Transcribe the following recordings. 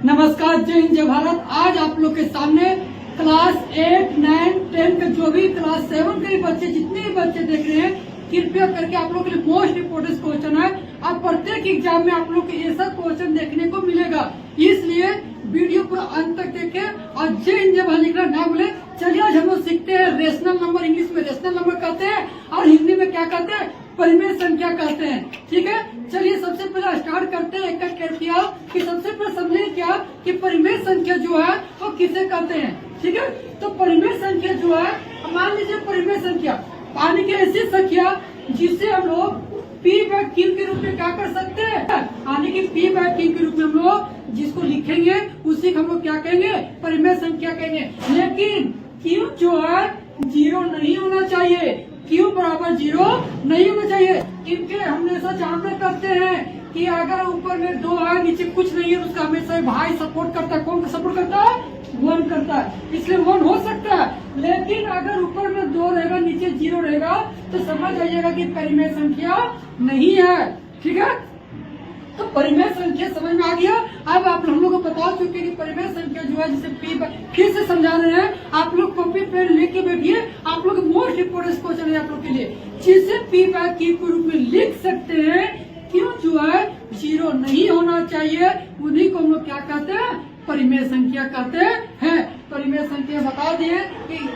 नमस्कार, जय हिंद, जय भारत। आज आप लोग के सामने क्लास 8, 9, 10 के जो भी क्लास 7 के बच्चे, जितने भी बच्चे देख रहे हैं, कृपया करके आप लोग के लिए मोस्ट इम्पोर्टेंट क्वेश्चन है। अब प्रत्येक एग्जाम में आप लोग को ऐसा क्वेश्चन देखने को मिलेगा, इसलिए वीडियो को अंत तक देखें और जय हिंद, जय भारत लिखना ना भूले। चलिए आज हम लोग सीखते हैं रेशनल नंबर। इंग्लिश में रेशनल नंबर कहते हैं और हिंदी में क्या कहते हैं, परिमेय संख्या कहते हैं। ठीक है, चलिए सबसे पहले स्टार्ट करते हैं एक एक करके। कि सबसे पहले समझे क्या कि परिमेय संख्या जो है वो किसे कहते हैं। ठीक है, तो परिमेय संख्या जो है, मान लीजिए परिमेय संख्या पानी की ऐसी संख्या जिसे हम लोग P/Q के रूप में क्या कर सकते हैं, पानी की P/Q के रूप में हम लोग जिसको लिखेंगे उसी को हम लोग क्या कहेंगे, परिमेय संख्या कहेंगे। लेकिन Q जो है 0 नहीं होना चाहिए, Q बराबर 0 नहीं होना चाहिए। क्योंकि हम हमेशा जानते करते हैं कि अगर ऊपर में 2 है, नीचे कुछ नहीं है, उसका हमेशा भाई सपोर्ट करता है। कौन सपोर्ट करता है? 1 करता है, इसलिए 1 हो सकता है। लेकिन अगर ऊपर में 2 रहेगा, नीचे 0 रहेगा, तो समझ आइएगा कि परिमेय संख्या नहीं है। ठीक है, तो परिमेय संख्या समझ में आ गया। अब आप हम लोग को बता चुके कि परिमेय संख्या जो है, जिसे फिर से समझा रहे हैं। आप लोग कॉपी पेन लेके बैठिए, आप लोग मोस्ट इम्पोर्टेंट क्वेश्चन है आप लोग के लिए, जिसे P/Q के रूप में लिख सकते हैं। क्यों जो है 0 नहीं होना चाहिए, उन्हीं को हम लोग क्या कहते हैं, परिमेय संख्या कहते हैं। परिमेय संख्या बता दिए कि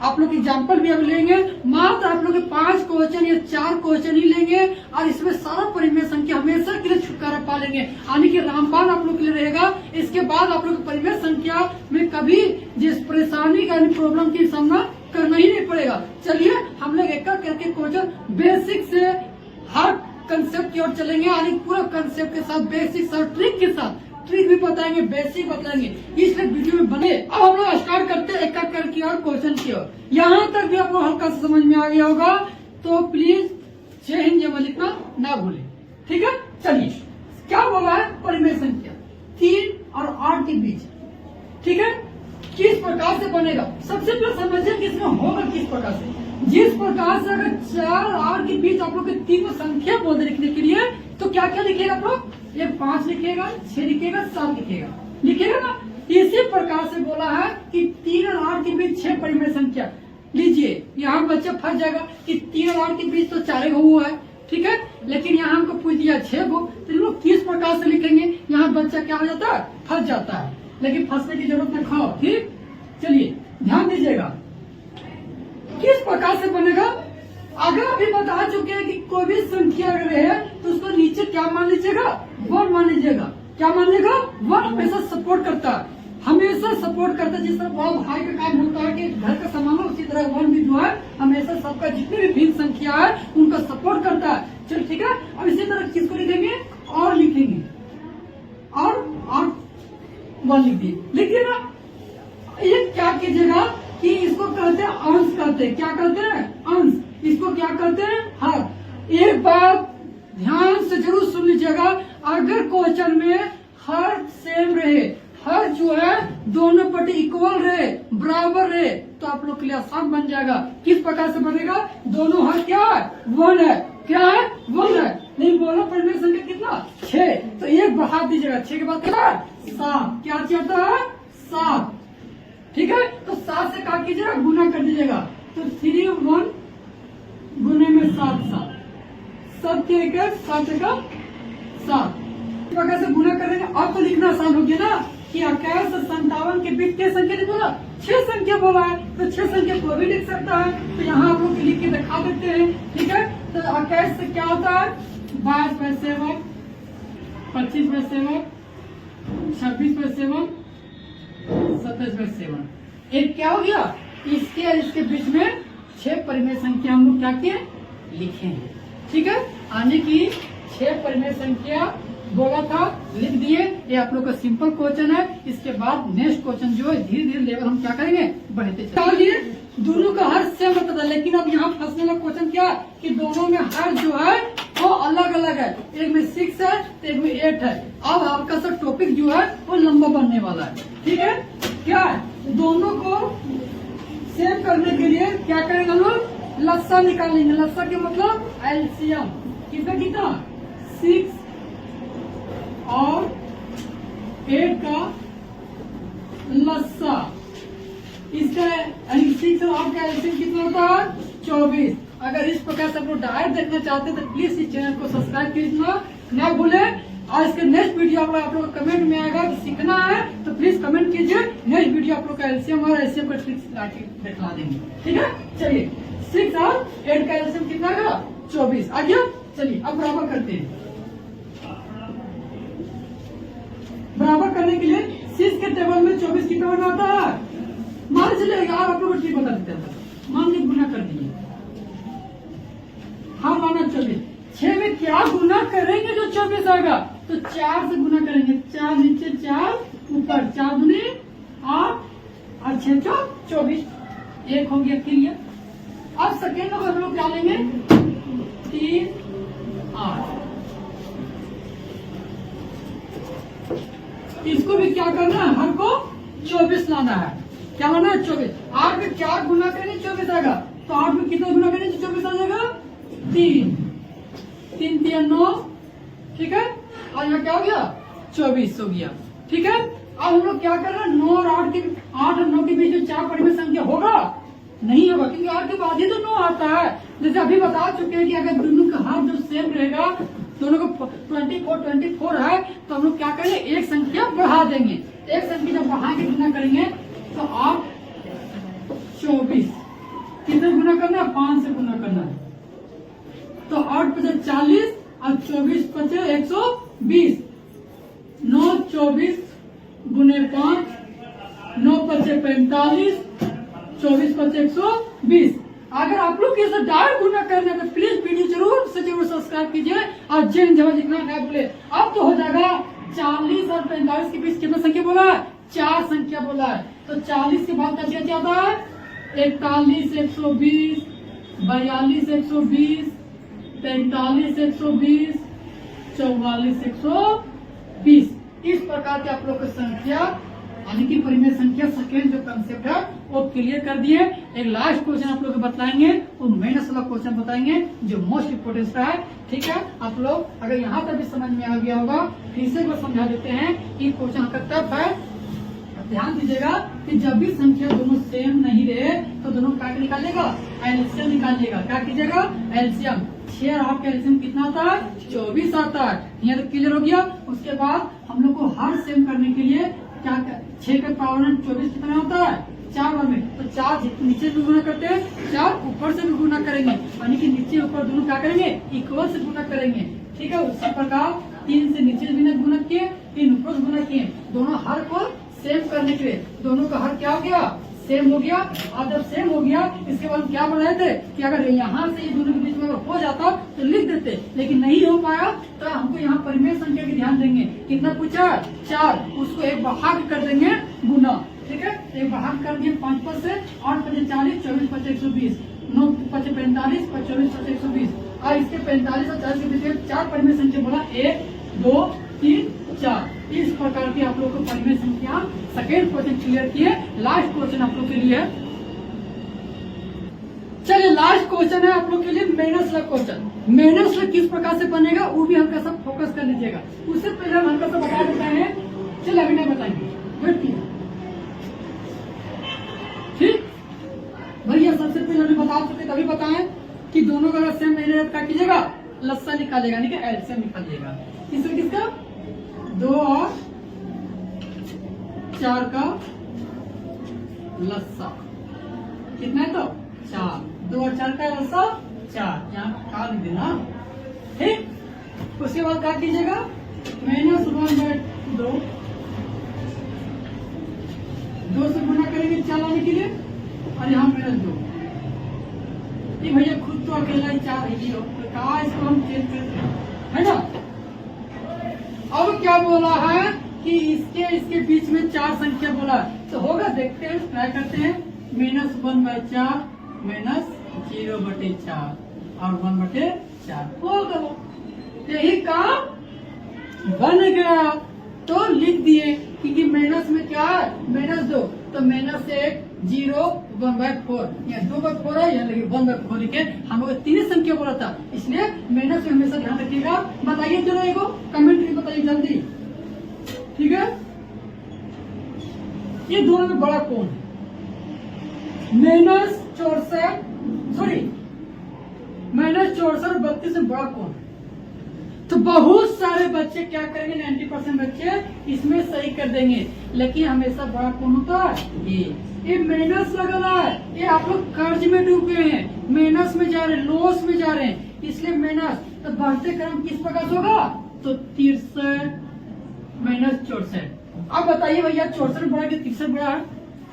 आप लोग एग्जाम्पल भी अब लेंगे। मात्र आप लोग 5 क्वेश्चन या 4 क्वेश्चन ही लेंगे और इसमें सारा परिमेय संख्या हमेशा के लिए छुटकारा पा लेंगे, यानी कि रामबाण आप लोग के लिए रहेगा। इसके बाद आप लोग परिमेय संख्या में कभी जिस परेशानी का प्रॉब्लम की सामना करना ही नहीं पड़ेगा। चलिए हम लोग एक करके क्वेश्चन बेसिक से हर कंसेप्ट की ओर चलेंगे, यानी पूरा कंसेप्ट के साथ, बेसिक्स और ट्रिक के साथ। ट्रिक भी बताएंगे, बेसिक बताएंगे, इसलिए वीडियो में बने। अब हम लोग स्टार्ट करते हैं एक एक करके और क्वेश्चन की ओर। यहाँ तक भी आपको हल्का सा समझ में आ गया होगा, तो प्लीज जय हिंद, जय भारत लिखना ना भूले। ठीक है, चलिए क्या बोला है, परिमेय संख्या 3 और 8 के बीच। ठीक है, किस प्रकार से बनेगा, सबसे पहले समझिए कि इसमें होगा किस प्रकार से। जिस प्रकार से अगर 4 और 8 के बीच आप लोग के तीनों संख्या बोल दे लिखने के लिए, तो क्या क्या लिखेगा आप लोग, ये 5 लिखेगा, 6 लिखेगा, 7 लिखेगा ना। इसी प्रकार से बोला है कि 3 और 8 के बीच 6 परिमेय संख्या लीजिए। यहाँ बच्चा फंस जाएगा कि 3 और 8 के बीच तो 4 हुआ है। ठीक है, लेकिन यहाँ हमको पूछ दिया 6 को, तो लोग किस प्रकार से लिखेंगे, यहाँ बच्चा क्या हो जाता है, फंस जाता है। लेकिन फंसने की जरूरत नहीं, खाओ। ठीक, चलिए ध्यान दीजिएगा किस प्रकार से बनेगा। अगर अभी बता चुके हैं कि कोई भी संख्या अगर है तो उसको नीचे क्या मान लीजिएगा, 1 मान लीजिएगा। क्या मान लीजिएगा, 1 हमेशा सपोर्ट करता है, हमेशा सपोर्ट करता है। जिस तरह बड़ा भाई का काम होता है कि घर का सामान हो, उसी तरह 1 भी जो है हमेशा सबका जितनी भी भिन्न संख्या है उनका सपोर्ट करता है। चलो ठीक है, अब इसी तरह किसको लिखेंगे, और लिखेंगे, और 1 लिख दिए, लिखिए ना। ये क्या कीजिएगा कि इसको कहते हैं अंश कहते हैं। क्या कहते हैं, अंश। इसको क्या कहते हैं, हर। एक बात ध्यान से जरूर सुन लीजिएगा, अगर क्वेश्चन में हर सेम रहे, हर जो है दोनों पट्टी इक्वल रहे, बराबर रहे, तो आप लोग के लिए आसान बन जाएगा। किस प्रकार से बनेगा, दोनों हर क्या है, 1 है। क्या है, 1 है। नहीं बोलो परिमेय संख्या कितना, 6, तो 1 बढ़ा दीजिएगा। 6 के बाद क्या है, 7। क्या चाहता है, 7। ठीक है, तो 7 से क्या कीजिएगा, गुना कर दीजिएगा। तो 3 और 1 गुने में 7, 7 के 1 7 का 7 इस प्रकार से गुना करेंगे। अब तो लिखना आसान हो गया ना कि 21 और 57 के बीच क्या संख्या नहीं बोला, 6 संख्या बोला है, तो 6 संख्या को भी लिख सकता है। तो यहाँ आप लोग लिख के दिखा देते हैं। ठीक है, तो 21 से क्या होता है, 22 पर 7, 25 पर 7, 26 पर 7, 27 पर 7। एक क्या हो गया, इसके और इसके बीच में 6 परिमेय संख्या हम लोग क्या किए, लिखे हैं। ठीक है, आने की 6 परिमेय संख्या बोला था, लिख दिए। ये आप लोग का सिंपल क्वेश्चन है। इसके बाद नेक्स्ट क्वेश्चन जो है धीरे धीरे लेवल हम क्या करेंगे, बढ़ते चलिए। दोनों का हर सेम होता था, लेकिन अब यहाँ फंसने वाला क्वेश्चन क्या कि दोनों में हर जो है वो अलग अलग है। एक में 6 है, तो एक में 8 है। अब आपका सर टॉपिक जो है वो लंबा बनने वाला है। ठीक है, क्या है, दोनों को सेव करने के लिए क्या करेंगे हम लोग, लस्सा निकालेंगे। लस्सा के मतलब एलसीएम। कितना कितना, 6 और 8 का लस्सा, इसका 6 और 8 का एलसीएम कितना होता है 24। अगर इस प्रकार से आप लोग डायरेक्ट देखना चाहते हैं तो प्लीज इस चैनल को सब्सक्राइब कीजिए ना भूले। और इसके नेक्स्ट वीडियो आप लोग कमेंट में आएगा कि सीखना है तो प्लीज कमेंट कीजिए। नेक्स्ट वीडियो आप लोग का एलसीएम और एलसीएम का ट्रिक्स दिखला देंगे, ठीक है। चलिए 6 और 8 का एलसीएम कितना का 24 आ गया। चलिए अब बराबर करते हैं। बराबर करने के लिए 6 के टेबल में 24 कितना बना होता है, मान चलिए आप लोग को ठीक बता देते हैं। मान लीजिए गुना कर दीजिए, हाँ माना 24। 6 में क्या गुना करेंगे जो 24 आएगा, तो 4 से गुना करेंगे। 4 नीचे 4 ऊपर, 4 दूनी 8 और 6 24, एक हो गया क्लियर। अब सेकेंड नंबर हम लोग क्या लेंगे 3 8। इसको भी क्या करना है, हर को 24 लाना है। क्या लाना है 24। 8 में 4 गुना करेंगे 24 आएगा, तो 8 में कितना गुना करेंगे 24 आ जाएगा 3 3 3 9, ठीक है। और यहाँ क्या हो गया 24 हो गया, ठीक है। अब हम लोग क्या कर रहे हैं 9 और 8 और 9 के बीच में 4 परिमेय संख्या होगा, नहीं होगा, क्योंकि 8 के बाद ही तो 9 आता है। जैसे अभी बता चुके हैं कि अगर दोनों का हाथ जो सेम रहेगा, दोनों को 24 है, तो हम लोग क्या करेंगे एक संख्या बढ़ा देंगे। एक संख्या जब बढ़ा के गुना करेंगे तो आप 24 कितने गुना करना है 5 से गुना करना है, तो 8 × 5 = 40 और 24 × 5 = 120। 9 24 गुने 5, 9 × 5 = 45, 24 × 5 = 120। अगर आप लोग इसे डायरेक्ट गुना करना है तो प्लीज वीडियो जरूर से जरूर सब्सक्राइब कीजिए और जय जवान लिखना ना भूले। अब तो हो जाएगा 40 और 45 के बीच कितना संख्या बोला है, 4 संख्या बोला है। तो 40 के बाद क्या जाता है 41 120, 42 120, 43 120, 44 120। इस प्रकार के आप लोग की संख्या यानी कि परिमेय संख्या सेकेंड जो कंसेप्ट है वो क्लियर कर दिए। एक लास्ट क्वेश्चन आप लोग बताएंगे, वो मेहनत वाला क्वेश्चन बताएंगे जो मोस्ट इम्पोर्टेंट है, ठीक है। आप लोग अगर यहाँ तक भी समझ में आ गया होगा, फिर से वो समझा देते हैं कि क्वेश्चन का टफ है। ध्यान दीजिएगा कि जब भी संख्या दोनों सेम नहीं रहे तो दोनों क्या निकालेगा एलसीएम निकालिएगा। क्या कीजिएगा एलसीएम। 6 और 8 का एलसीएम कितना आता है 24 आता है। यहाँ तक क्लियर हो गया। उसके बाद हम लोग को हर सेम करने के लिए क्या 6 के पावर 24 कितना होता है 4 बार में, तो 4 नीचे भी गुना करते हैं, 4 ऊपर से भी गुना करेंगे, यानी कि नीचे ऊपर दोनों क्या करेंगे इक्वल से गुना करेंगे, ठीक है। उसी प्रकार 3 से नीचे भी गुना किए, 3 ऊपर से गुना किए, दोनों हर को सेम करने के लिए दोनों का हर क्या हो गया सेम हो गया। और जब सेम हो गया इसके बाद क्या बनाए थे कि अगर यहाँ से ये दोनों के बीच में अगर हो जाता तो लिख देते, लेकिन नहीं हो पाया तो हमको यहाँ परिमेय संख्या की ध्यान देंगे। कितना पूछा 4, उसको एक भाग कर देंगे गुना, ठीक है। एक भाग कर दिए 5 पर से, 8 × 5 = 40, 24 × 5 = 120, 9 × 5 = 45, 24 × 5 = 120। और इसके 45 और 40 के बीच में 4 परिमेय संख्या बोला 1 2 3 4। इस प्रकार की आप लोग को परिमेय संख्या सेकेंड क्वेश्चन क्लियर किए। लास्ट क्वेश्चन आप लोग के लिए, चलिए लास्ट क्वेश्चन है आप लोग के लिए मेहनत स्लग क्वेश्चन। मेहनत स्लग किस प्रकार से बनेगा वो भी हल्का सा फोकस कर लीजिएगा। उससे पहले हम हल्का सा बता देते हैं, चलिए अभी नहीं बताएंगे, ठीक भैया। सबसे पहले हमें बता चुके तभी बताएं कि दोनों का सेम नहीं रहेगा क्या कीजिएगा लस्सा निकालेगा, यानी कि एलसीएम निकालिएगा। इसमें किसका 2 और 4 का लस्सा कितना है तो 4, 2 और 4 का लस्सा 4, यहाँ खा लिख देना, ठीक। उसके बाद क्या कीजिएगा -1/2, 2 से गुना करेंगे 4 लाने के लिए, और यहाँ -2। ये भैया खुद तो अकेला ही 4 ही हो, तो कहा इसको हम चेंज करते है ना। अब क्या बोला है कि इसके बीच में 4 संख्या बोला है, तो होगा देखते हैं, ट्राई करते हैं। -1/4 -0/4 और 1/4 होगा। यही काम बन गया, तो लिख दिए क्योंकि माइनस में क्या है -2, तो -1 0 1/4, यहाँ 2/4 है, यहाँ लिखे 1/4 लिखे। हम लोग 3 संख्या बोला था, इसलिए माइनस में हमेशा ध्यान रखिएगा। बताइए चलो एगो कमेंट में बताइए जल्दी, ठीक है। ये दोनों में बड़ा कौन है? -64 सॉरी -64 और 32 में बड़ा कौन है? तो बहुत सारे बच्चे क्या करेंगे, 90% बच्चे इसमें सही कर देंगे, लेकिन हमेशा बड़ा कौन होता है? ये माइनस लग रहा है, ये आप लोग कर्ज में डूब गए हैं, माइनस में जा रहे हैं, लॉस में जा रहे हैं, इसलिए माइनस। तो बढ़ते क्रम किस प्रकार से होगा? तो 63 -64। अब बताइए भैया 64 बड़ा कि 63 बड़ा है?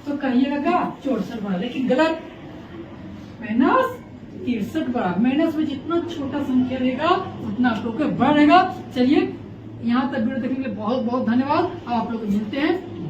तो कहिएगा क्या 64 बड़ा, लेकिन गलत। -63 बड़ा। माइनस में जितना छोटा संख्या रहेगा उतना आप लोग को बढ़ेगा। चलिए यहाँ तक वीडियो देखने के लिए बहुत बहुत धन्यवाद। अब आप लोग को मिलते हैं